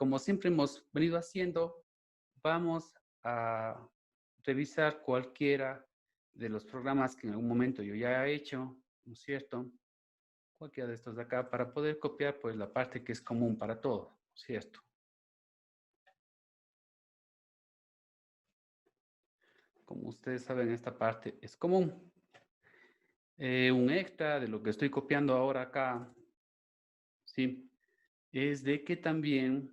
como siempre hemos venido haciendo, vamos a revisar cualquiera de los programas que en algún momento yo ya he hecho, ¿no es cierto? Cualquiera de estos de acá para poder copiar pues la parte que es común para todos, ¿no es cierto? Como ustedes saben, esta parte es común. Un extra de lo que estoy copiando ahora acá, ¿sí? Es de que también,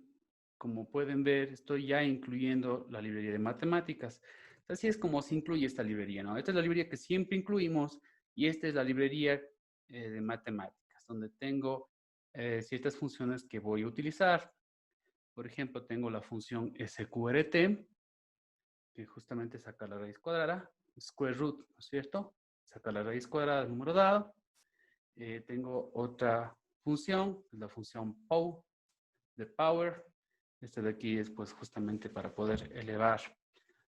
como pueden ver, estoy ya incluyendo la librería de matemáticas. Así es como se incluye esta librería, ¿no? Esta es la librería que siempre incluimos y esta es la librería de matemáticas, donde tengo ciertas funciones que voy a utilizar. Por ejemplo, tengo la función sqrt, que justamente saca la raíz cuadrada, square root, ¿no es cierto? Saca la raíz cuadrada del número dado. Tengo otra función, la función pow, de power. Este de aquí es pues justamente para poder elevar,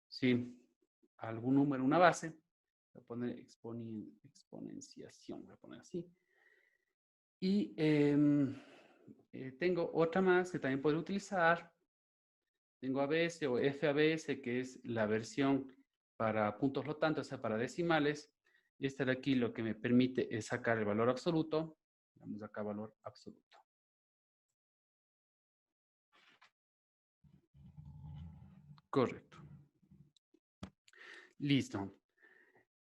¿sí? Algún número, una base. Voy a poner exponenciación, voy a poner así. Y tengo otra más que también puedo utilizar. Tengo ABS o FABS, que es la versión para puntos flotantes, o sea, para decimales. Y esta de aquí lo que me permite es sacar el valor absoluto. Vamos acá, valor absoluto. Correcto. Listo.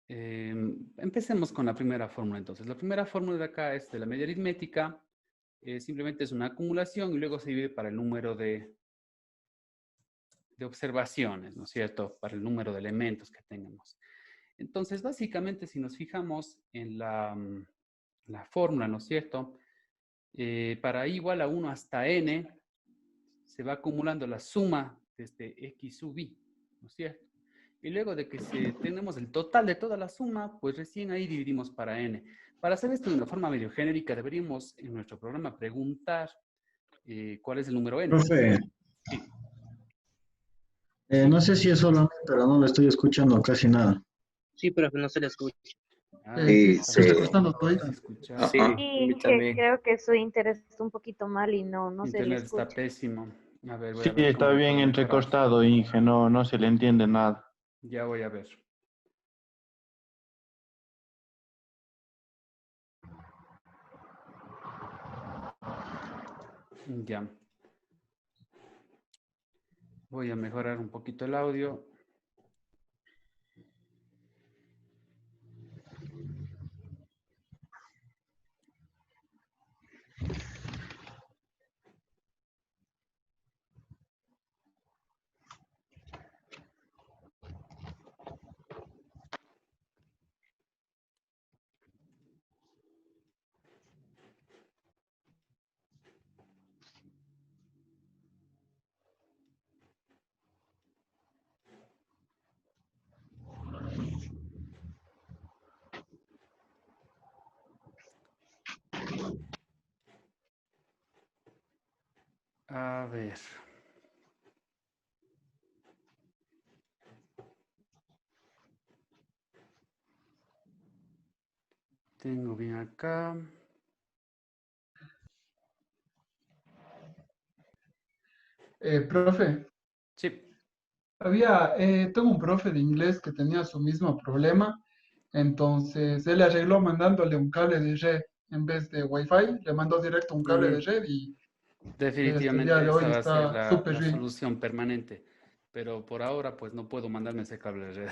Empecemos con la primera fórmula entonces. La primera fórmula de acá es de la media aritmética. Simplemente es una acumulación y luego se divide para el número de observaciones, ¿no es cierto? Para el número de elementos que tengamos. Entonces, básicamente, si nos fijamos en la fórmula, ¿no es cierto? Para i igual a 1 hasta n, se va acumulando la suma desde x sub i, ¿no es cierto? Y luego de que tenemos el total de toda la suma, pues recién ahí dividimos para n. Para hacer esto de una forma medio genérica, deberíamos en nuestro programa preguntar cuál es el número n. Profe, Sí. Sí. no sé si es solo a mí, pero no lo estoy escuchando casi nada. Sí, pero no se le escucha. Sí, Está se está cortando todo. se escucha. Sí, a Sí, mí que también. creo que su interés está un poquito mal y no se le Internet está escucha. pésimo. A ver, voy Sí, a ver está cómo lo bien puedo mejorar. entrecortado, Inge, no se le entiende nada. Ya voy a ver. Ya. Voy a mejorar un poquito el audio. A ver. Tengo bien acá. Profe, Sí. tengo un profe de inglés que tenía su mismo problema, entonces él arregló mandándole un cable de red en vez de Wi-Fi, le mandó directo un cable de red y desde el día Definitivamente de hoy esa va a ser está súper la bien. solución permanente. Pero por ahora, pues no puedo mandarme ese cable de red.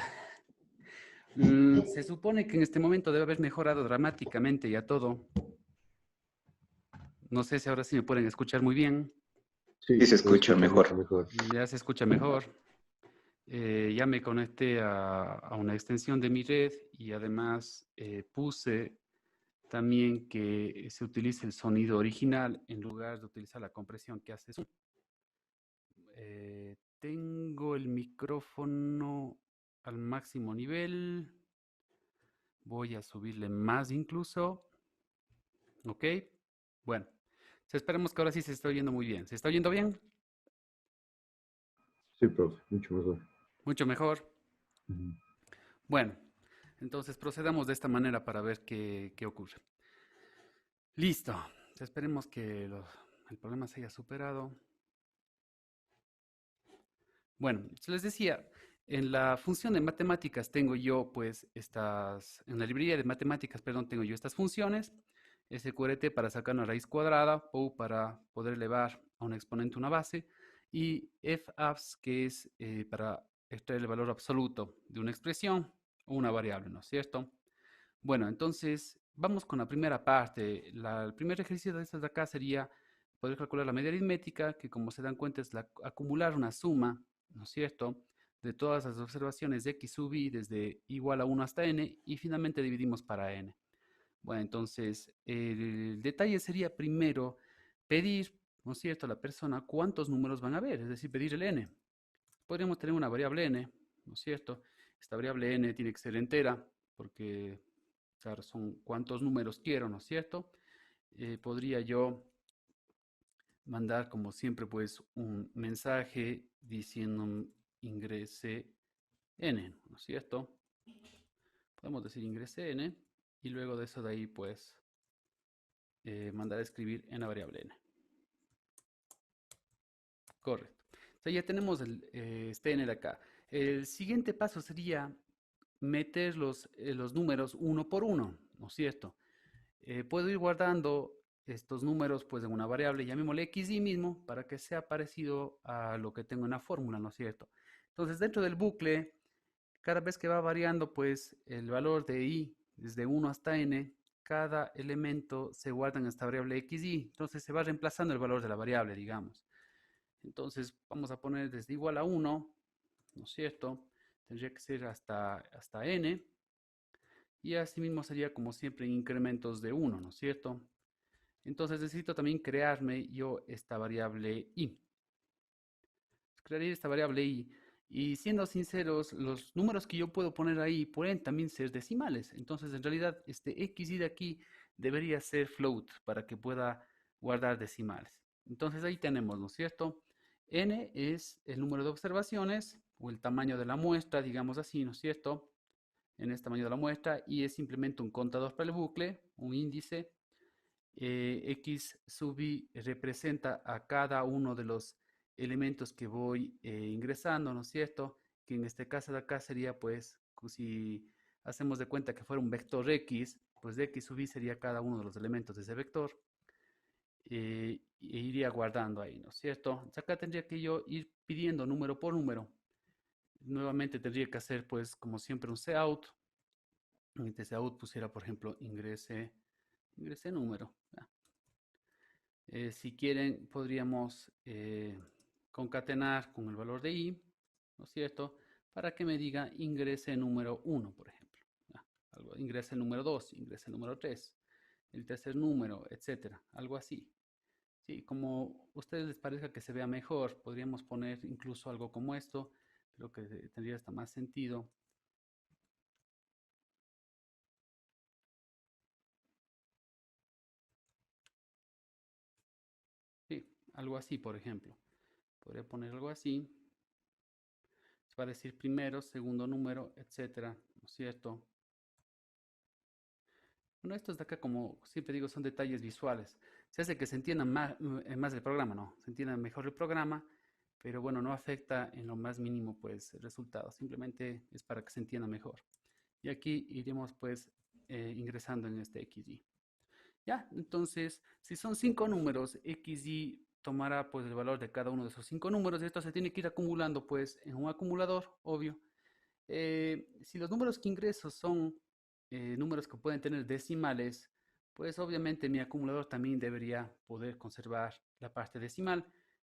Se supone que en este momento debe haber mejorado dramáticamente ya todo. No sé si ahora sí me pueden escuchar muy bien. Sí, se escucha mejor. Ya se escucha mejor. Ya me conecté a una extensión de mi red y además puse también que se utilice el sonido original en lugar de utilizar la compresión que hace Zoom. Tengo el micrófono al máximo nivel. Voy a subirle más incluso. ¿Ok? Bueno, esperemos que ahora sí se está oyendo muy bien. ¿Se está oyendo bien? Sí, profe, mucho mejor. Mucho mejor. Bueno, entonces procedamos de esta manera para ver qué ocurre. Listo. Esperemos que el problema se haya superado. Bueno, les decía, en la función de matemáticas tengo yo, pues, en la librería de matemáticas, perdón, tengo yo estas funciones, SQRT para sacar una raíz cuadrada, POU para poder elevar a un exponente una base, y FABS, que es para extraer el valor absoluto de una expresión o una variable, ¿no es cierto? Bueno, entonces, vamos con la primera parte. El primer ejercicio de estas de acá sería poder calcular la media aritmética, que como se dan cuenta es acumular una suma, ¿no es cierto?, de todas las observaciones de x sub i desde igual a 1 hasta n y finalmente dividimos para n. Bueno, entonces el detalle sería primero pedir, ¿no es cierto?, a la persona cuántos números van a haber, es decir, pedir el n. Podríamos tener una variable n, ¿no es cierto? Esta variable n tiene que ser entera porque, claro, son cuántos números quiero, ¿no es cierto? Podría yo mandar, como siempre, pues un mensaje diciendo ingrese n, ¿no es cierto? Podemos decir ingrese n y luego de eso de ahí, pues, mandar a escribir en la variable n. Correcto. O sea, ya tenemos este n de acá. El siguiente paso sería meter los números uno por uno, ¿no es cierto? Puedo ir guardando estos números pues en una variable, llamémosle xy mismo, para que sea parecido a lo que tengo en la fórmula, ¿no es cierto? Entonces, dentro del bucle, cada vez que va variando pues el valor de i desde 1 hasta n, cada elemento se guarda en esta variable xy, entonces se va reemplazando el valor de la variable, digamos. Entonces, vamos a poner desde igual a 1, ¿no es cierto? Tendría que ser hasta n, y asimismo sería como siempre incrementos de 1, ¿no es cierto? Entonces necesito también crearme yo esta variable i. Crearía esta variable i. Y siendo sinceros, los números que yo puedo poner ahí pueden también ser decimales. Entonces en realidad este xy de aquí debería ser float para que pueda guardar decimales. Entonces ahí tenemos, ¿no es cierto? N es el número de observaciones o el tamaño de la muestra, digamos así, ¿no es cierto? En este tamaño de la muestra, y es simplemente un contador para el bucle, un índice. X sub i representa a cada uno de los elementos que voy ingresando, ¿no es cierto? Que en este caso de acá sería, pues, si hacemos de cuenta que fuera un vector X, pues de X sub i sería cada uno de los elementos de ese vector. E iría guardando ahí, ¿no es cierto? Entonces acá tendría que yo ir pidiendo número por número. Nuevamente tendría que hacer, pues, como siempre, un cout. En este cout pusiera, por ejemplo, ingrese número. Si quieren, podríamos concatenar con el valor de i, ¿no es cierto? Para que me diga ingrese número 1, por ejemplo. Ingrese el número 2, ingrese el número 3, el tercer número, etcétera. Algo así. Sí, como a ustedes les parezca que se vea mejor, podríamos poner incluso algo como esto, pero que tendría hasta más sentido. Sí, algo así, por ejemplo. Podría poner algo así. Va a decir primero, segundo número, etcétera, ¿no es cierto? Bueno, estos de acá, como siempre digo, son detalles visuales. Se hace que se entienda más el programa, ¿no? Se entienda mejor el programa, pero bueno, no afecta en lo más mínimo, pues, el resultado. Simplemente es para que se entienda mejor. Y aquí iremos, pues, ingresando en este XY. Ya, entonces, si son 5 números, XY tomará, pues, el valor de cada uno de esos 5 números. Y esto se tiene que ir acumulando, pues, en un acumulador, obvio. Si los números que ingreso son números que pueden tener decimales, pues obviamente mi acumulador también debería poder conservar la parte decimal.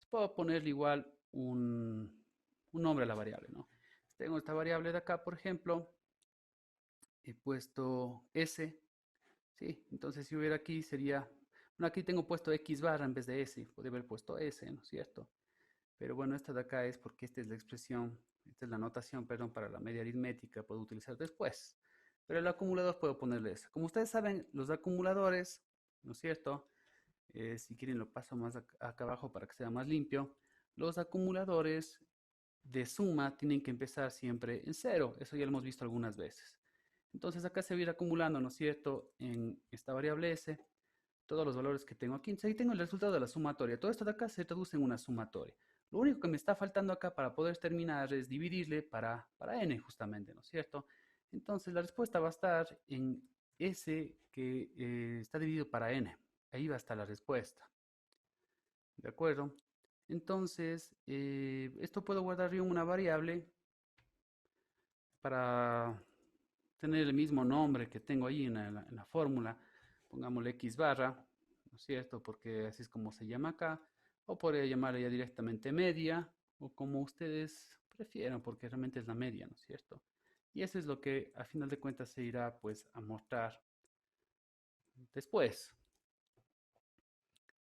Puedo ponerle igual un nombre a la variable, ¿no? Tengo esta variable de acá, por ejemplo, he puesto s, ¿sí? Entonces si hubiera aquí sería, bueno, aquí tengo puesto x barra en vez de s, podría haber puesto s, ¿no es cierto? Pero bueno, esta de acá es porque esta es la expresión, esta es la notación, perdón, para la media aritmética, puedo utilizar después. Pero el acumulador puedo ponerle eso. Como ustedes saben, los acumuladores, ¿no es cierto? Si quieren lo paso más acá abajo para que sea más limpio. Los acumuladores de suma tienen que empezar siempre en cero. Eso ya lo hemos visto algunas veces. Entonces acá se va a ir acumulando, ¿no es cierto? En esta variable s, todos los valores que tengo aquí. Entonces ahí tengo el resultado de la sumatoria. Todo esto de acá se traduce en una sumatoria. Lo único que me está faltando acá para poder terminar es dividirle para n justamente, ¿no es cierto? Entonces la respuesta va a estar en S que está dividido para n. Ahí va a estar la respuesta. ¿De acuerdo? Entonces, esto puedo guardar yo en una variable para tener el mismo nombre que tengo ahí en la fórmula. Pongámosle x barra, ¿no es cierto? Porque así es como se llama acá. O podría llamarle ya directamente media, o como ustedes prefieran, porque realmente es la media, ¿no es cierto? Y eso es lo que a final de cuentas se irá pues a mostrar después.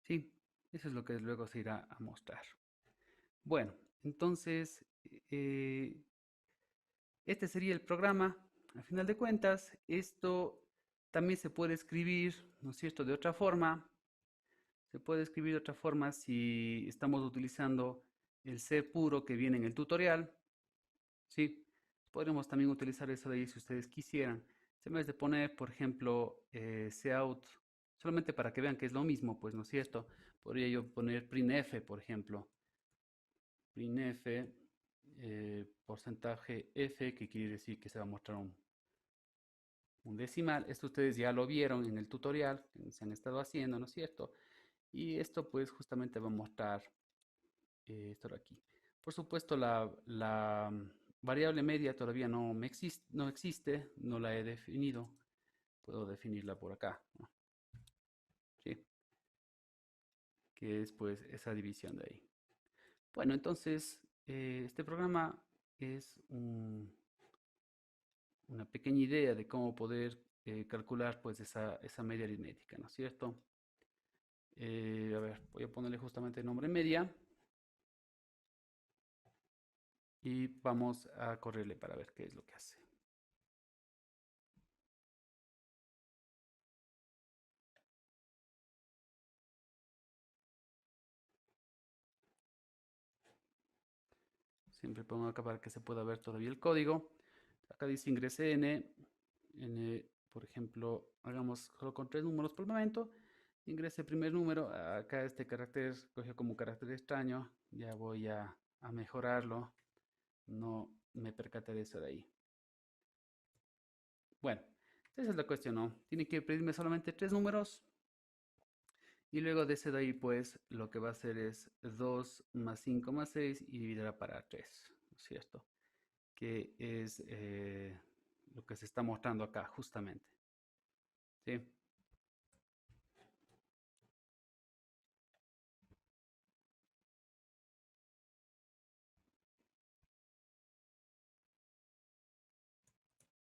Sí, eso es lo que luego se irá a mostrar. Bueno, entonces, este sería el programa. A final de cuentas, esto también se puede escribir, ¿no es cierto?, de otra forma. Se puede escribir de otra forma si estamos utilizando el C puro que viene en el tutorial. Sí, podremos también utilizar eso de ahí si ustedes quisieran. En vez de poner, por ejemplo, cout, solamente para que vean que es lo mismo, pues, ¿no es cierto? Podría yo poner printf, por ejemplo. Printf, porcentaje f, que quiere decir que se va a mostrar un decimal. Esto ustedes ya lo vieron en el tutorial, que se han estado haciendo, ¿no es cierto? Y esto pues justamente va a mostrar esto de aquí. Por supuesto, la variable media todavía no existe, no la he definido. Puedo definirla por acá, ¿no? ¿Sí? Que es pues esa división de ahí. Bueno, entonces este programa es una pequeña idea de cómo poder calcular pues esa media aritmética, ¿no es cierto? A ver, voy a ponerle justamente el nombre media. Y vamos a correrle para ver qué es lo que hace. Siempre pongo acá para que se pueda ver todavía el código. Acá dice ingrese n, por ejemplo, hagamos solo con 3 números por el momento. Ingrese el primer número. Acá este carácter cogió como carácter extraño. Ya voy a mejorarlo. No me percaté de eso de ahí. Bueno, esa es la cuestión, ¿no? Tiene que pedirme solamente 3 números. Y luego de ese de ahí, pues, lo que va a hacer es 2 más 5 más 6 y dividirá para 3, ¿no es cierto? Que es lo que se está mostrando acá, justamente. ¿Sí?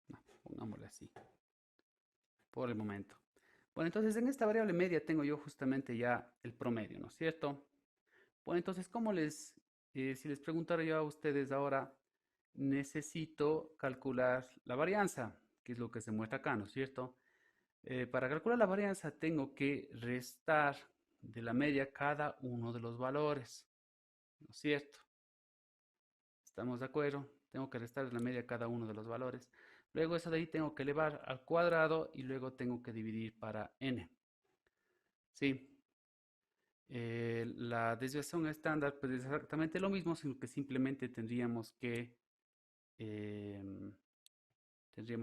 No, pongámosle así, por el momento. Bueno, entonces en esta variable media tengo yo justamente ya el promedio, ¿no es cierto? Bueno, entonces, si les preguntara yo a ustedes ahora, necesito calcular la varianza, que es lo que se muestra acá, ¿no es cierto? Para calcular la varianza tengo que restar de la media cada uno de los valores, ¿no es cierto? ¿Estamos de acuerdo? Tengo que restar de la media cada uno de los valores. Luego eso de ahí tengo que elevar al cuadrado y luego tengo que dividir para n. ¿Sí? La desviación estándar pues es exactamente lo mismo, sino que simplemente tendríamos que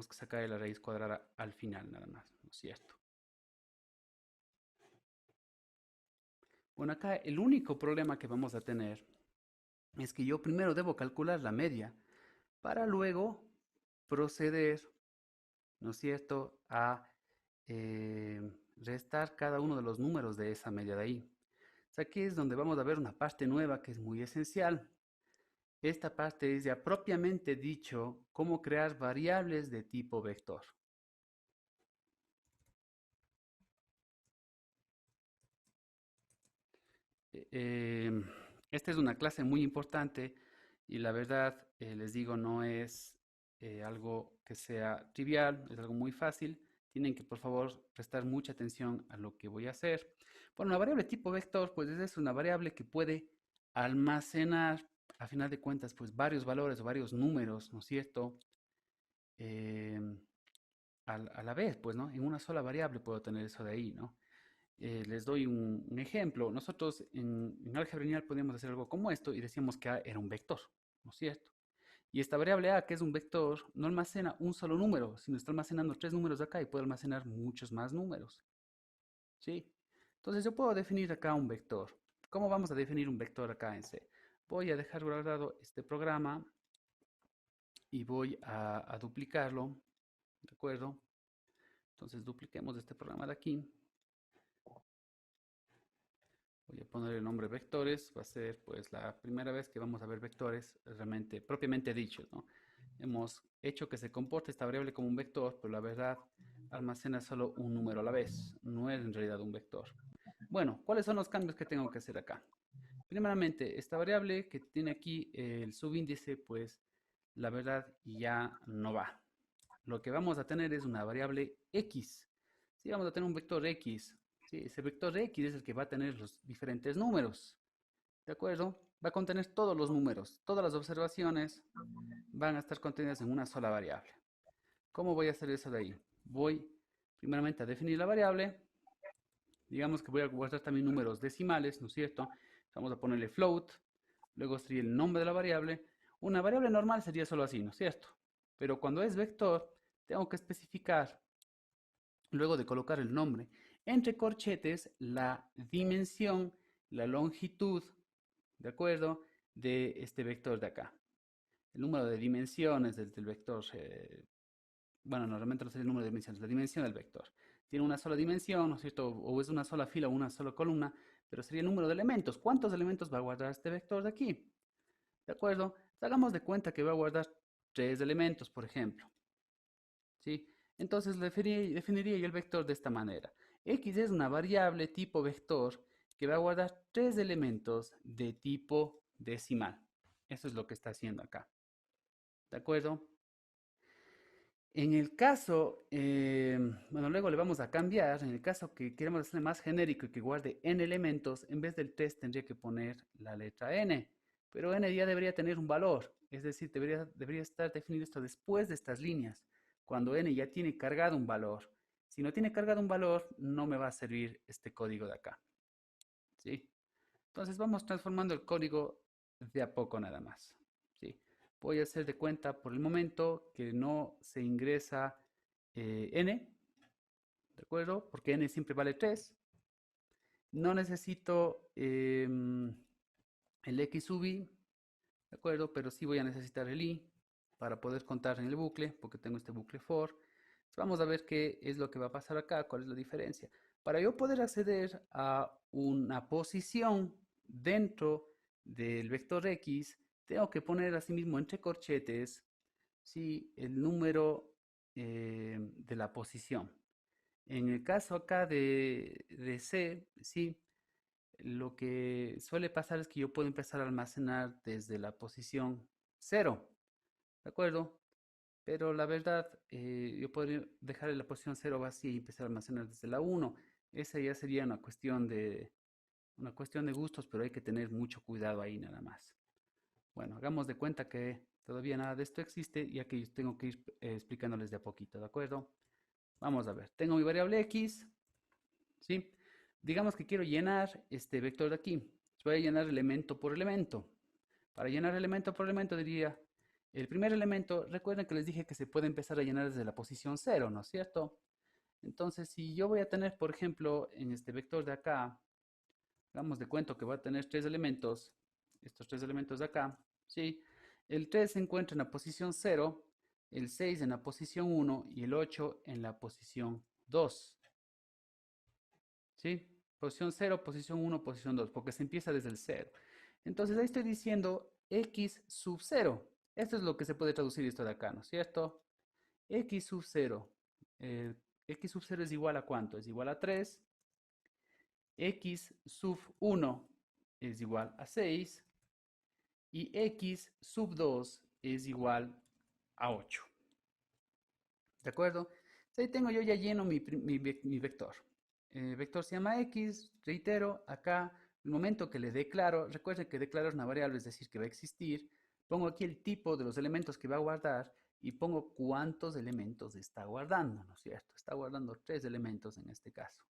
sacar la raíz cuadrada al final nada más, ¿no es cierto? Bueno, acá el único problema que vamos a tener es que yo primero debo calcular la media para luego proceder, ¿no es cierto?, a restar cada uno de los números de esa media de ahí. O sea, aquí es donde vamos a ver una parte nueva que es muy esencial. Esta parte es ya propiamente dicho cómo crear variables de tipo vector. Esta es una clase muy importante y la verdad, les digo, no es algo que sea trivial, es algo muy fácil. Tienen que, por favor, prestar mucha atención a lo que voy a hacer. Bueno, una variable tipo vector, pues es una variable que puede almacenar, a final de cuentas, pues varios valores o varios números, ¿no es cierto? A la vez, pues, ¿no? En una sola variable puedo tener eso de ahí, ¿no? Les doy un ejemplo. Nosotros en álgebra lineal podíamos hacer algo como esto y decíamos que A era un vector, ¿no es cierto? Y esta variable A, que es un vector, no almacena un solo número, sino está almacenando 3 números acá y puede almacenar muchos más números. ¿Sí? Entonces yo puedo definir acá un vector. ¿Cómo vamos a definir un vector acá en C? Voy a dejar guardado este programa y voy a duplicarlo, ¿de acuerdo? Entonces dupliquemos este programa de aquí. Voy a poner el nombre vectores, va a ser pues la primera vez que vamos a ver vectores realmente, propiamente dichos, ¿no? Hemos hecho que se comporte esta variable como un vector, pero la verdad almacena solo un número a la vez, no es en realidad un vector. Bueno, ¿cuáles son los cambios que tengo que hacer acá? Primeramente, esta variable que tiene aquí el subíndice, pues la verdad ya no va. Lo que vamos a tener es una variable x. Sí, vamos a tener un vector x. Sí, ese vector x es el que va a tener los diferentes números. ¿De acuerdo? Va a contener todos los números. Todas las observaciones van a estar contenidas en una sola variable. ¿Cómo voy a hacer eso de ahí? Voy primeramente a definir la variable. Digamos que voy a guardar también números decimales, ¿no es cierto? Vamos a ponerle float. Luego sería el nombre de la variable. Una variable normal sería solo así, ¿no es cierto? Pero cuando es vector, tengo que especificar, luego de colocar el nombre, entre corchetes, la dimensión, la longitud, ¿de acuerdo? De este vector de acá. El número de dimensiones del vector, bueno, normalmente no sería el número de dimensiones, la dimensión del vector. Tiene una sola dimensión, ¿no es cierto? O es una sola fila o una sola columna, pero sería el número de elementos. ¿Cuántos elementos va a guardar este vector de aquí? ¿De acuerdo? Hagamos de cuenta que va a guardar 3 elementos, por ejemplo. ¿Sí? Entonces definiría yo el vector de esta manera. X es una variable tipo vector que va a guardar 3 elementos de tipo decimal. Eso es lo que está haciendo acá. ¿De acuerdo? En el caso, bueno, luego le vamos a cambiar. En el caso que queremos hacerle más genérico y que guarde n elementos, en vez del 3 tendría que poner la letra n. Pero n ya debería tener un valor. Es decir, debería estar definido esto después de estas líneas, cuando n ya tiene cargado un valor. Si no tiene cargado un valor, no me va a servir este código de acá. ¿Sí? Entonces vamos transformando el código de a poco nada más. ¿Sí? Voy a hacer de cuenta por el momento que no se ingresa n, ¿de acuerdo? Porque n siempre vale 3. No necesito el x sub i, ¿de acuerdo? Pero sí voy a necesitar el i para poder contar en el bucle, porque tengo este bucle for. Vamos a ver qué es lo que va a pasar acá, cuál es la diferencia. Para yo poder acceder a una posición dentro del vector x, tengo que poner asimismo entre corchetes, ¿sí?, el número de la posición. En el caso acá de C, ¿sí?, lo que suele pasar es que yo puedo empezar a almacenar desde la posición 0, ¿de acuerdo? Pero la verdad, yo podría dejar la posición 0 vacía y empezar a almacenar desde la 1. Esa ya sería una cuestión de gustos, pero hay que tener mucho cuidado ahí nada más. Bueno, hagamos de cuenta que todavía nada de esto existe y aquí tengo que ir explicándoles de a poquito, ¿de acuerdo? Vamos a ver, tengo mi variable x, ¿sí? Digamos que quiero llenar este vector de aquí. Voy a llenar elemento por elemento. Para llenar elemento por elemento diría, el primer elemento, recuerden que les dije que se puede empezar a llenar desde la posición 0, ¿no es cierto? Entonces, si yo voy a tener, por ejemplo, en este vector de acá, hagamos de cuenta que va a tener 3 elementos, estos 3 elementos de acá, ¿sí? El 3 se encuentra en la posición 0, el 6 en la posición 1 y el 8 en la posición 2. ¿Sí? Posición 0, posición 1, posición 2, porque se empieza desde el 0. Entonces ahí estoy diciendo x sub 0. Esto es lo que se puede traducir esto de acá, ¿no es cierto? X sub 0. X sub 0 es igual a ¿cuánto? Es igual a 3. X sub 1 es igual a 6. Y x sub 2 es igual a 8. ¿De acuerdo? Entonces ahí tengo yo ya lleno mi vector. El vector se llama x, reitero, acá, el momento que le declaro, recuerden que declaro es una variable, es decir, que va a existir, pongo aquí el tipo de los elementos que va a guardar y pongo cuántos elementos está guardando, ¿no es cierto? Está guardando 3 elementos en este caso.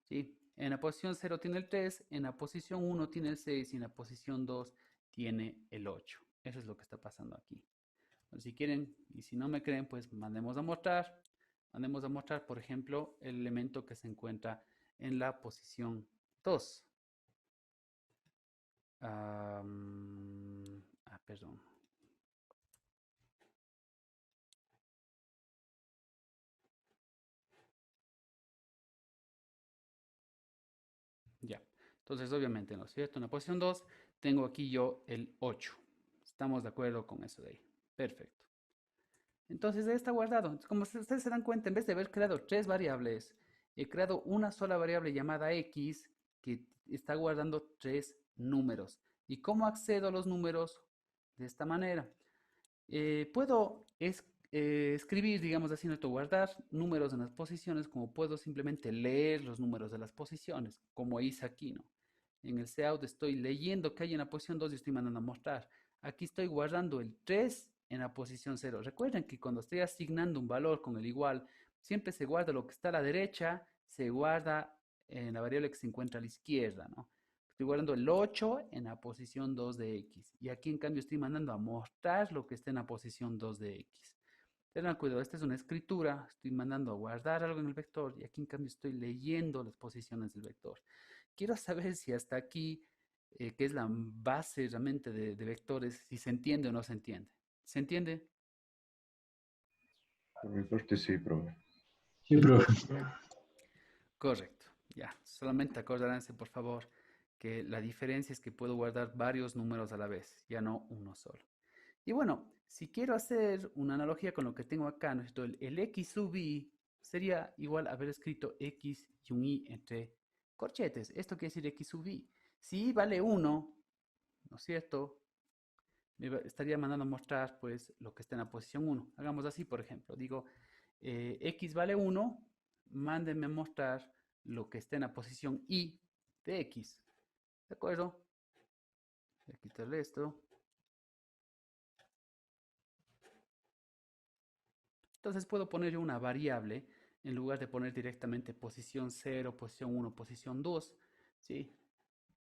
¿sí? En la posición 0 tiene el 3, en la posición 1 tiene el 6 y en la posición 2 tiene el 8. Eso es lo que está pasando aquí. Entonces, si quieren y si no me creen, pues mandemos a mostrar. Mandemos a mostrar, por ejemplo, el elemento que se encuentra en la posición 2. Perdón. Ya. Entonces, obviamente, ¿no es cierto? En la posición 2 tengo aquí yo el 8. Estamos de acuerdo con eso de ahí. Perfecto. Entonces, ya está guardado. Entonces, como ustedes se dan cuenta, en vez de haber creado 3 variables, he creado una sola variable llamada x que está guardando 3 números. ¿Y cómo accedo a los números? De esta manera. Puedo escribir, digamos así, guardar números en las posiciones, como puedo simplemente leer los números de las posiciones, como hice aquí, ¿no? En el cout estoy leyendo que hay en la posición 2 y estoy mandando a mostrar. Aquí estoy guardando el 3 en la posición 0. Recuerden que cuando estoy asignando un valor con el igual, siempre se guarda lo que está a la derecha, se guarda en la variable que se encuentra a la izquierda, ¿no? Estoy guardando el 8 en la posición 2 de x. Y aquí en cambio estoy mandando a mostrar lo que está en la posición 2 de x. Tengan cuidado, esta es una escritura. Estoy mandando a guardar algo en el vector y aquí en cambio estoy leyendo las posiciones del vector. Quiero saber si hasta aquí, que es la base realmente de vectores, si se entiende o no se entiende. ¿Se entiende? Por mi parte sí, profe. Sí, profe. Correcto. Ya, solamente acordaránse, por favor, que la diferencia es que puedo guardar varios números a la vez, ya no uno solo. Y bueno, si quiero hacer una analogía con lo que tengo acá, ¿no? El x sub i sería igual a haber escrito x y un i entre corchetes. Esto quiere decir x sub i. Si i vale 1, ¿no es cierto? Estaría mandando a mostrar pues lo que está en la posición 1. Hagamos así, por ejemplo. Digo, x vale 1, mándenme a mostrar lo que está en la posición i de x. ¿De acuerdo? Voy a quitarle esto. Entonces puedo poner yo una variable en lugar de poner directamente posición 0, posición 1, posición 2. ¿Sí?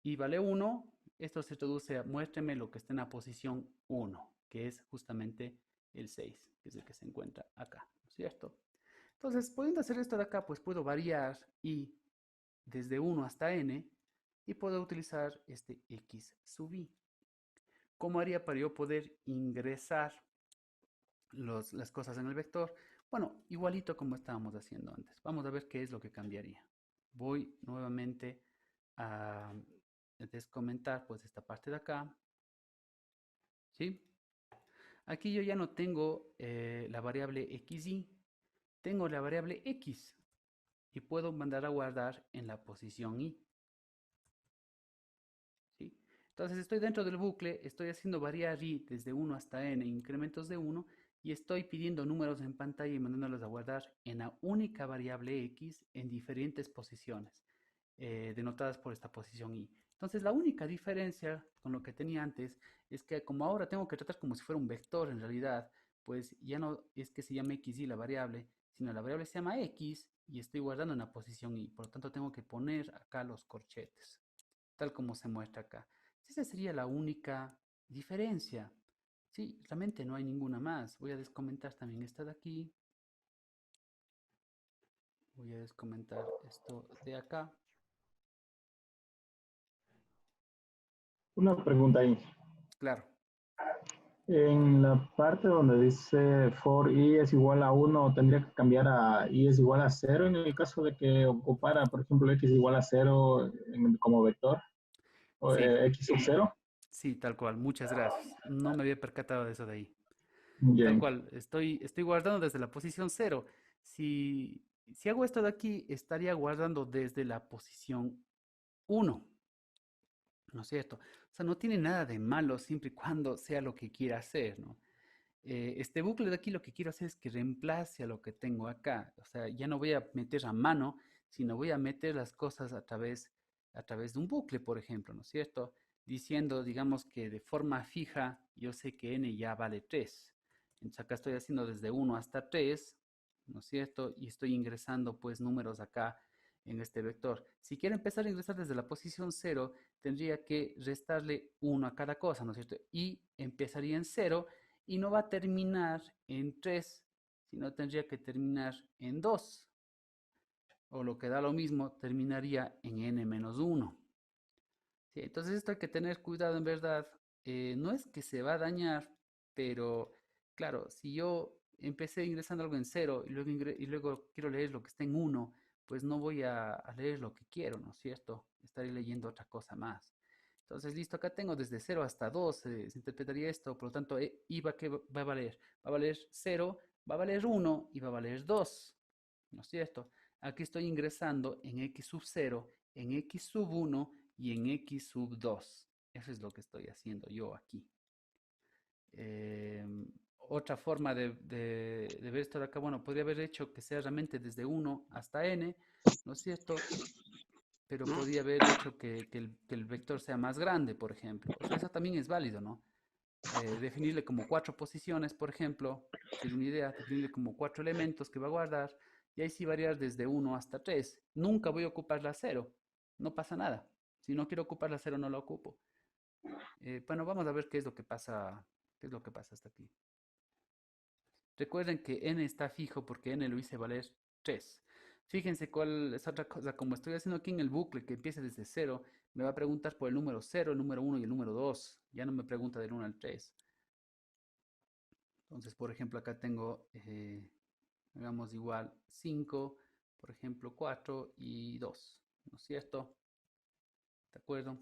Y vale 1, esto se traduce a muéstreme lo que está en la posición 1, que es justamente el 6, que es el que se encuentra acá, ¿no es cierto? Entonces, pudiendo hacer esto de acá, pues puedo variar y desde 1 hasta n y puedo utilizar este x sub i. ¿Cómo haría para yo poder ingresar las cosas en el vector? Bueno, igualito como estábamos haciendo antes. Vamos a ver qué es lo que cambiaría. Voy nuevamente a descomentar pues esta parte de acá. ¿Sí? Aquí yo ya no tengo la variable xy, tengo la variable x y puedo mandar a guardar en la posición y. ¿Sí? Entonces estoy dentro del bucle, estoy haciendo variar y desde 1 hasta n, incrementos de 1, y estoy pidiendo números en pantalla y mandándolos a guardar en la única variable x en diferentes posiciones, denotadas por esta posición y. Entonces la única diferencia con lo que tenía antes es que como ahora tengo que tratar como si fuera un vector en realidad, pues ya no es que se llame xy la variable, sino la variable se llama x y estoy guardando en la posición y. Por lo tanto tengo que poner acá los corchetes, tal como se muestra acá. Esa sería la única diferencia. Sí, realmente no hay ninguna más. Voy a descomentar también esta de aquí. Voy a descomentar esto de acá. Una pregunta ahí. Claro. En la parte donde dice for i es igual a 1, tendría que cambiar a i es igual a 0 en el caso de que ocupara, por ejemplo, x igual a 0 como vector, o Sí, x sub 0. sí, tal cual. Muchas gracias. No me había percatado de eso de ahí. Tal Bien. cual. Estoy guardando desde la posición 0. Si hago esto de aquí, estaría guardando desde la posición 1. ¿No es cierto? O sea, no tiene nada de malo siempre y cuando sea lo que quiera hacer, ¿no? Este bucle de aquí lo que quiero hacer es que reemplace a lo que tengo acá. O sea, ya no voy a meter a mano, sino voy a meter las cosas a través de un bucle, por ejemplo, ¿no es cierto? Diciendo, digamos que de forma fija, yo sé que n ya vale 3. Entonces acá estoy haciendo desde 1 hasta 3, ¿no es cierto? Y estoy ingresando pues números acá en este vector. Si quiero empezar a ingresar desde la posición 0, tendría que restarle 1 a cada cosa, ¿no es cierto? Y empezaría en 0 y no va a terminar en 3, sino tendría que terminar en 2. O lo que da lo mismo, terminaría en n-1. ¿Sí? Entonces esto hay que tener cuidado en verdad. No es que se va a dañar, pero claro, si yo empecé ingresando algo en 0 y luego quiero leer lo que está en 1, pues no voy a leer lo que quiero, ¿no es cierto? Estaré leyendo otra cosa más. Entonces, listo, acá tengo desde 0 hasta 2, se interpretaría esto, por lo tanto, I ¿qué va a valer? Va a valer 0, va a valer 1 y va a valer 2, ¿no es cierto? Aquí estoy ingresando en x sub 0, en x sub 1 y en x sub 2. Eso es lo que estoy haciendo yo aquí. Otra forma de ver esto de acá, bueno, podría haber hecho que sea realmente desde 1 hasta n, ¿no es cierto? Pero podría haber hecho que el vector sea más grande, por ejemplo. O sea, eso también es válido, ¿no? Definirle como 4 posiciones, por ejemplo, sería una idea, definirle como 4 elementos que va a guardar, y ahí sí variar desde 1 hasta 3. Nunca voy a ocupar la 0, no pasa nada. Si no quiero ocupar la 0, no la ocupo. Bueno, vamos a ver qué es lo que pasa hasta aquí. Recuerden que n está fijo porque n lo hice valer 3. Fíjense cuál es otra cosa, como estoy haciendo aquí en el bucle que empieza desde 0, me va a preguntar por el número 0, el número 1 y el número 2. Ya no me pregunta del 1 al 3. Entonces, por ejemplo, acá tengo, hagamos igual 5, por ejemplo, 4 y 2, ¿no es cierto? ¿De acuerdo?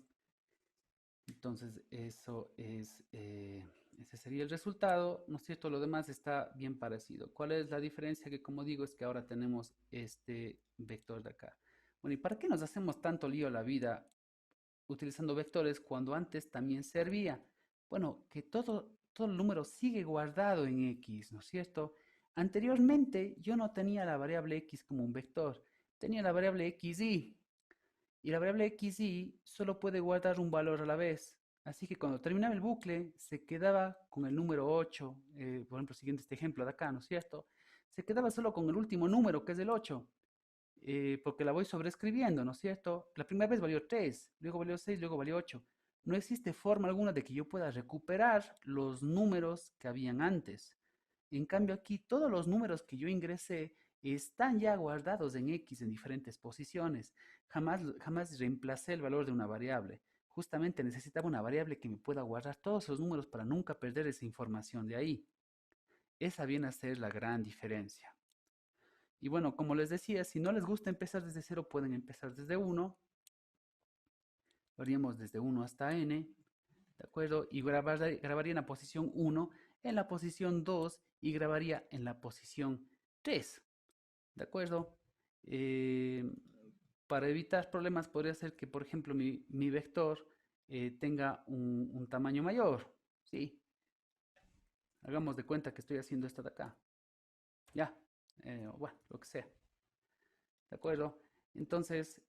Entonces, eso es, ese sería el resultado, ¿no es cierto? Lo demás está bien parecido. ¿Cuál es la diferencia? Que como digo, es que ahora tenemos este vector de acá. Bueno, ¿y para qué nos hacemos tanto lío la vida utilizando vectores cuando antes también servía? Bueno, que todo el número sigue guardado en X, ¿no es cierto? Anteriormente yo no tenía la variable X como un vector, tenía la variable XY. Y la variable xy solo puede guardar un valor a la vez. Así que cuando terminaba el bucle, se quedaba con el número 8. Por ejemplo, siguiente este ejemplo de acá, ¿no es cierto? Se quedaba solo con el último número, que es el 8. Porque la voy sobreescribiendo, ¿no es cierto? La primera vez valió 3, luego valió 6, luego valió 8. No existe forma alguna de que yo pueda recuperar los números que habían antes. En cambio aquí todos los números que yo ingresé están ya guardados en X en diferentes posiciones. Jamás reemplacé el valor de una variable. Justamente necesitaba una variable que me pueda guardar todos los números para nunca perder esa información de ahí. Esa viene a ser la gran diferencia. Y bueno, como les decía, si no les gusta empezar desde 0, pueden empezar desde 1. Lo haríamos desde 1 hasta n, ¿de acuerdo? Y grabaría en la posición 1, en la posición 2 y grabaría en la posición 3, ¿de acuerdo? Para evitar problemas podría ser que, por ejemplo, mi vector tenga un tamaño mayor, ¿sí? Hagamos de cuenta que estoy haciendo esto de acá. Ya, bueno, lo que sea. ¿De acuerdo? Entonces,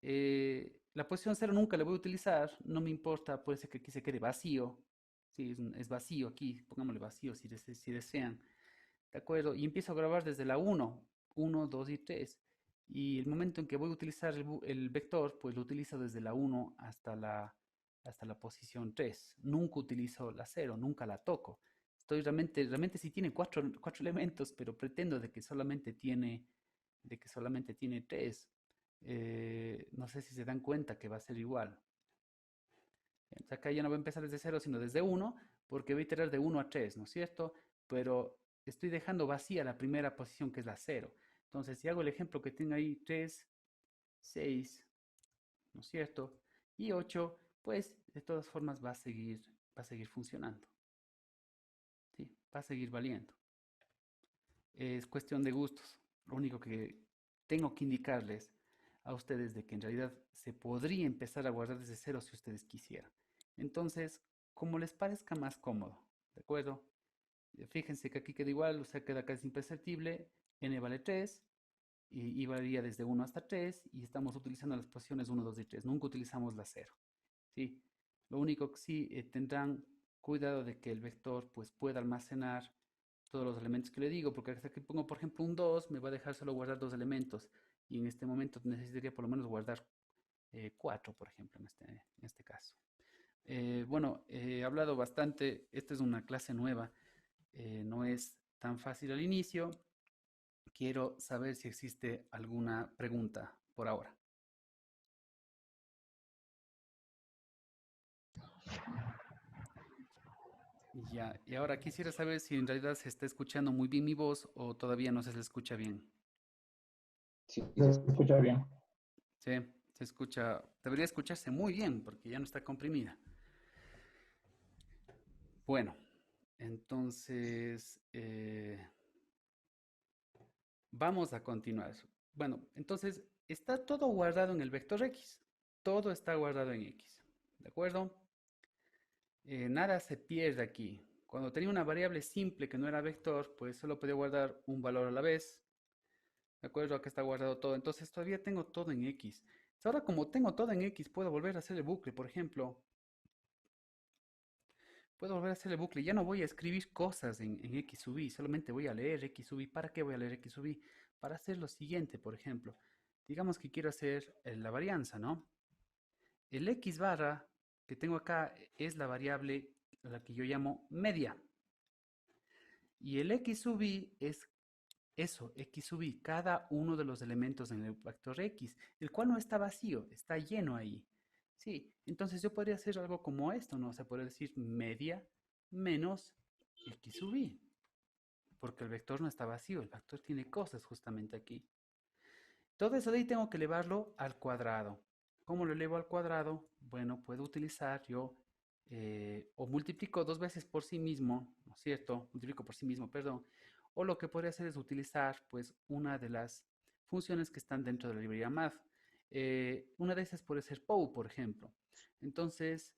la posición 0 nunca la voy a utilizar, no me importa, puede ser que aquí se quede vacío. Sí, es vacío aquí, pongámosle vacío si desean. ¿De acuerdo? Y empiezo a grabar desde la 1, 1, 2 y 3. Y el momento en que voy a utilizar el vector, pues lo utilizo desde la 1 hasta la posición 3. Nunca utilizo la 0, nunca la toco. Estoy realmente sí tiene 4 elementos, pero pretendo de que solamente tiene 3. No sé si se dan cuenta que va a ser igual. Entonces acá ya no voy a empezar desde 0, sino desde 1, porque voy a iterar de 1 a 3, ¿no es cierto? Pero estoy dejando vacía la primera posición, que es la 0. Entonces, si hago el ejemplo que tengo ahí, 3, 6, ¿no es cierto? Y 8, pues de todas formas va a seguir funcionando. ¿Sí? Va a seguir valiendo. Es cuestión de gustos. Lo único que tengo que indicarles a ustedes de que en realidad se podría empezar a guardar desde 0 si ustedes quisieran. Entonces, como les parezca más cómodo, ¿de acuerdo? Fíjense que aquí queda igual, o sea, queda casi imperceptible, n vale 3, y varía desde 1 hasta 3, y estamos utilizando las posiciones 1, 2 y 3, nunca utilizamos la 0, ¿sí? Lo único que sí tendrán cuidado de que el vector pues pueda almacenar todos los elementos que le digo, porque hasta que pongo por ejemplo un 2, me va a dejar solo guardar 2 elementos, y en este momento necesitaría por lo menos guardar 4, por ejemplo, en este caso. Bueno, he hablado bastante, esta es una clase nueva, no es tan fácil al inicio. Quiero saber si existe alguna pregunta por ahora. Ya, y ahora quisiera saber si en realidad se está escuchando muy bien mi voz o todavía no se escucha bien. Sí, Se escucha bien. Sí, se escucha, debería escucharse muy bien porque ya no está comprimida. Bueno, entonces vamos a continuar. Bueno, entonces está todo guardado en el vector X. Todo está guardado en X. ¿De acuerdo? Nada se pierde aquí. Cuando tenía una variable simple que no era vector, pues solo podía guardar un valor a la vez. ¿De acuerdo? Acá está guardado todo. Entonces todavía tengo todo en X. Ahora como tengo todo en X, puedo volver a hacer el bucle, por ejemplo. Puedo volver a hacer el bucle. Ya no voy a escribir cosas en X sub i. Solamente voy a leer X sub i. ¿Para qué voy a leer X sub i? Para hacer lo siguiente, por ejemplo. Digamos que quiero hacer la varianza, ¿no? El X barra que tengo acá es la variable a la que yo llamo media. Y el X sub i es eso, X sub i, cada uno de los elementos en el vector X, el cual no está vacío, está lleno ahí. Sí, entonces yo podría hacer algo como esto, ¿no? O sea, podría decir media menos X sub i, porque el vector no está vacío, el vector tiene cosas justamente aquí. Todo eso de ahí tengo que elevarlo al cuadrado. ¿Cómo lo elevo al cuadrado? Bueno, puedo utilizar yo, o multiplico 2 veces por sí mismo, ¿no es cierto? Multiplico por sí mismo, perdón. O lo que podría hacer es utilizar, pues, una de las funciones que están dentro de la librería math. Una de esas puede ser POW, por ejemplo. Entonces,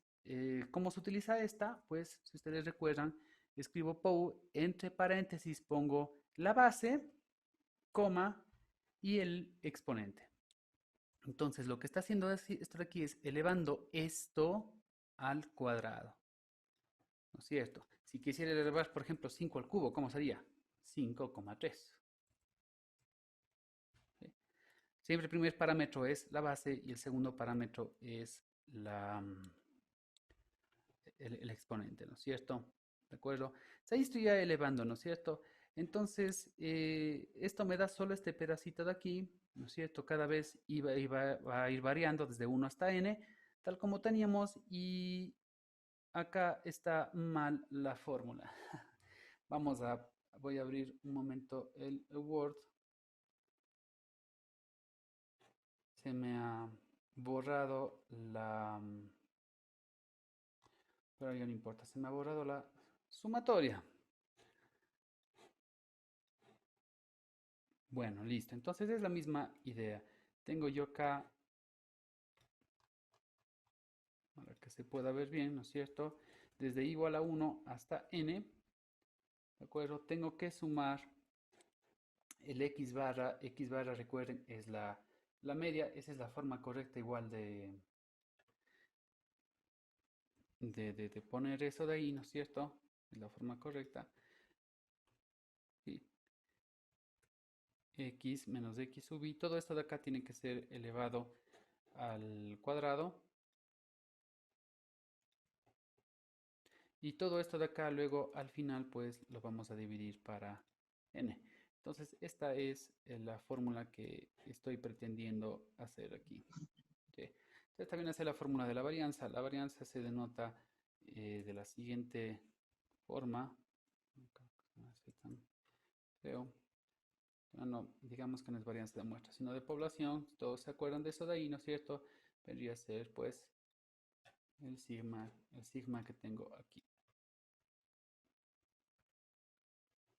¿cómo se utiliza esta? Pues, si ustedes recuerdan, escribo POW, entre paréntesis pongo la base, coma, y el exponente. Entonces, lo que está haciendo esto de aquí es elevando esto al cuadrado. ¿No es cierto? Si quisiera elevar, por ejemplo, 5 al cubo, ¿cómo sería? 5,3. ¿Sí? Siempre el primer parámetro es la base y el segundo parámetro es el exponente, ¿no es cierto? ¿De acuerdo? Ahí estoy ya elevando, ¿no es cierto? Entonces, esto me da solo este pedacito de aquí, ¿no es cierto? Cada vez va a ir variando desde 1 hasta n, tal como teníamos, y acá está mal la fórmula. Voy a abrir un momento el Word. Se me ha borrado pero ya no importa, se me ha borrado la sumatoria. Bueno, listo. Entonces es la misma idea. Tengo yo acá, para que se pueda ver bien, ¿no es cierto? Desde igual a 1 hasta n, ¿de acuerdo? Tengo que sumar el x barra. X barra, recuerden, es la media. Esa es la forma correcta igual de poner eso de ahí, ¿no es cierto? Es la forma correcta. Y x menos x sub i. Todo esto de acá tiene que ser elevado al cuadrado. Y todo esto de acá luego al final pues lo vamos a dividir para n. Entonces esta es la fórmula que estoy pretendiendo hacer aquí. ¿Sí? Entonces también hace la fórmula de la varianza. La varianza se denota de la siguiente forma. Creo. No, digamos que no es varianza de muestra, sino de población. Todos se acuerdan de eso de ahí, ¿no es cierto? Vendría a ser pues el sigma que tengo aquí.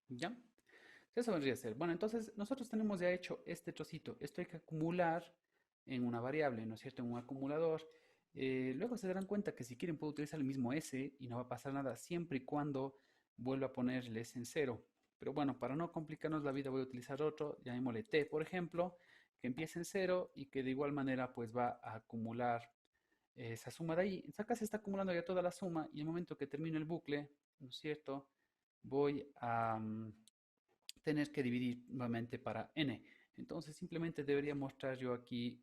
¿Ya? Eso vendría a ser. Bueno, entonces nosotros tenemos ya hecho este trocito. Esto hay que acumular en una variable, ¿no es cierto? En un acumulador. Luego se darán cuenta que si quieren puedo utilizar el mismo S y no va a pasar nada siempre y cuando vuelva a poner el S en 0. Pero bueno, para no complicarnos la vida voy a utilizar otro, llamémosle T, por ejemplo, que empiece en 0 y que de igual manera pues va a acumular esa suma de ahí. Entonces acá se está acumulando ya toda la suma y en el momento que termine el bucle, ¿no es cierto? Voy a tener que dividir nuevamente para n. Entonces simplemente debería mostrar yo aquí,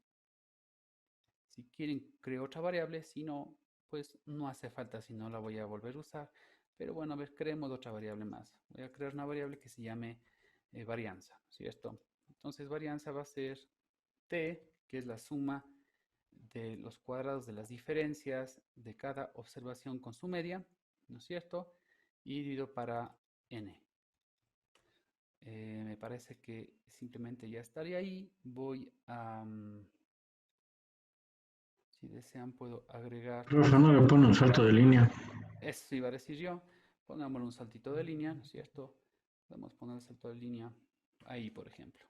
si quieren creo otra variable, si no, pues no hace falta, si no la voy a volver a usar. Pero bueno, a ver, creemos otra variable más. Voy a crear una variable que se llame varianza, ¿cierto? Entonces varianza va a ser t, que es la suma de los cuadrados de las diferencias de cada observación con su media, ¿no es cierto? Y dividido para n. Me parece que simplemente ya estaría ahí. Voy a, si desean, puedo agregar. Profe, no le pone un salto de línea. Eso iba a decir yo. Pongámosle un saltito de línea, ¿no es cierto? Podemos poner el salto de línea ahí, por ejemplo.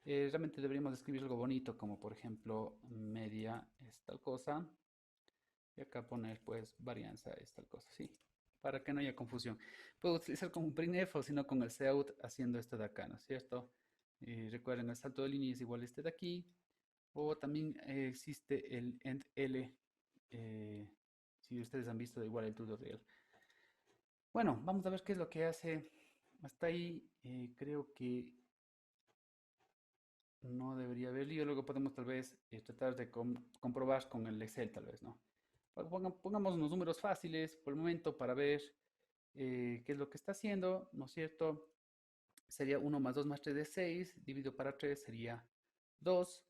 Realmente deberíamos escribir algo bonito, como por ejemplo, media es tal cosa. Y acá poner, pues, varianza es tal cosa, ¿sí? Para que no haya confusión. Puedo utilizar como un printf o si no con el cout haciendo esto de acá, ¿no es cierto? Recuerden, el salto de línea es igual a este de aquí. O también existe el endl, si ustedes han visto igual el tutorial. Bueno, vamos a ver qué es lo que hace. Hasta ahí creo que no debería haber lío. Luego podemos tal vez tratar de comprobar con el Excel, tal vez, ¿no? Pongamos unos números fáciles por el momento para ver qué es lo que está haciendo, ¿no es cierto? Sería 1 más 2 más 3 de 6, dividido para 3 sería 2.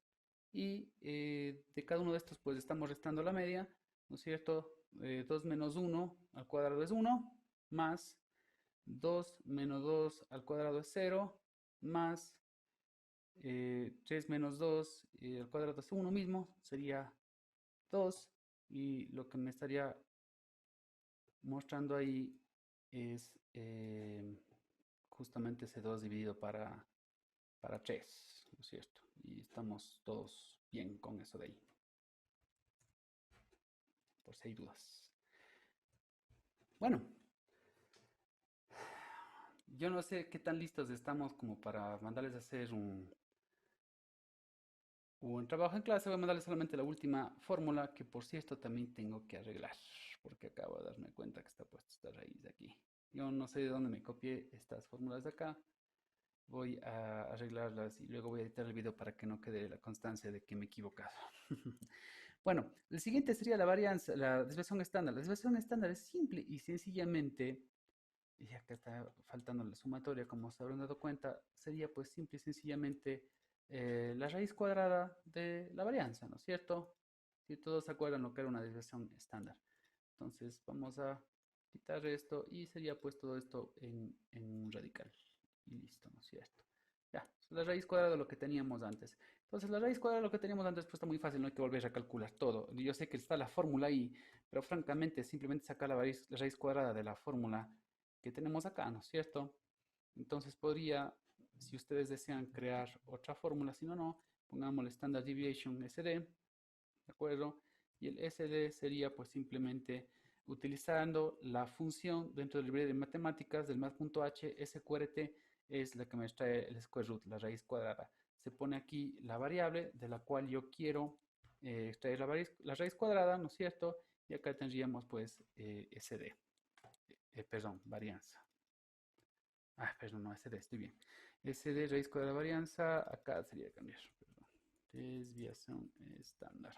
Y de cada uno de estos, pues estamos restando la media, ¿no es cierto? 2 menos 1 al cuadrado es 1, más 2 menos 2 al cuadrado es 0, más 3 menos 2 al cuadrado es 1 mismo, sería 2. Y lo que me estaría mostrando ahí es justamente ese 2 dividido para 3, ¿no es cierto? Y estamos todos bien con eso de ahí. Por si hay dudas. Bueno, yo no sé qué tan listos estamos como para mandarles a hacer un trabajo en clase. Voy a mandarles solamente la última fórmula, que por cierto también tengo que arreglar, porque acabo de darme cuenta que está puesta esta raíz de aquí. Yo no sé de dónde me copié estas fórmulas de acá. Voy a arreglarlas y luego voy a editar el video para que no quede la constancia de que me he equivocado. Bueno, el siguiente sería la varianza, la desviación estándar. La desviación estándar es simple y sencillamente, y acá está faltando la sumatoria, como se habrán dado cuenta, sería pues simple y sencillamente la raíz cuadrada de la varianza, ¿no es cierto? Si todos se acuerdan lo que era una desviación estándar. Entonces vamos a quitar esto y sería pues todo esto en un radical. Y listo, ¿no es cierto? Ya, la raíz cuadrada de lo que teníamos antes. Entonces la raíz cuadrada de lo que teníamos antes pues está muy fácil, no hay que volver a calcular todo. Yo sé que está la fórmula ahí, pero francamente simplemente sacar la raíz cuadrada de la fórmula que tenemos acá, ¿no es cierto? Entonces podría, si ustedes desean crear otra fórmula, si no, no, pongamos el Standard Deviation SD, ¿de acuerdo? Y el SD sería pues simplemente utilizando la función dentro del librería de matemáticas del math.h, sqrt es la que me trae el square root, la raíz cuadrada. Se pone aquí la variable de la cual yo quiero extraer la raíz cuadrada, ¿no es cierto? Y acá tendríamos pues SD, perdón, varianza. Perdón, no, SD, estoy bien. SD, raíz cuadrada de varianza, acá sería cambiar, perdón. Desviación estándar.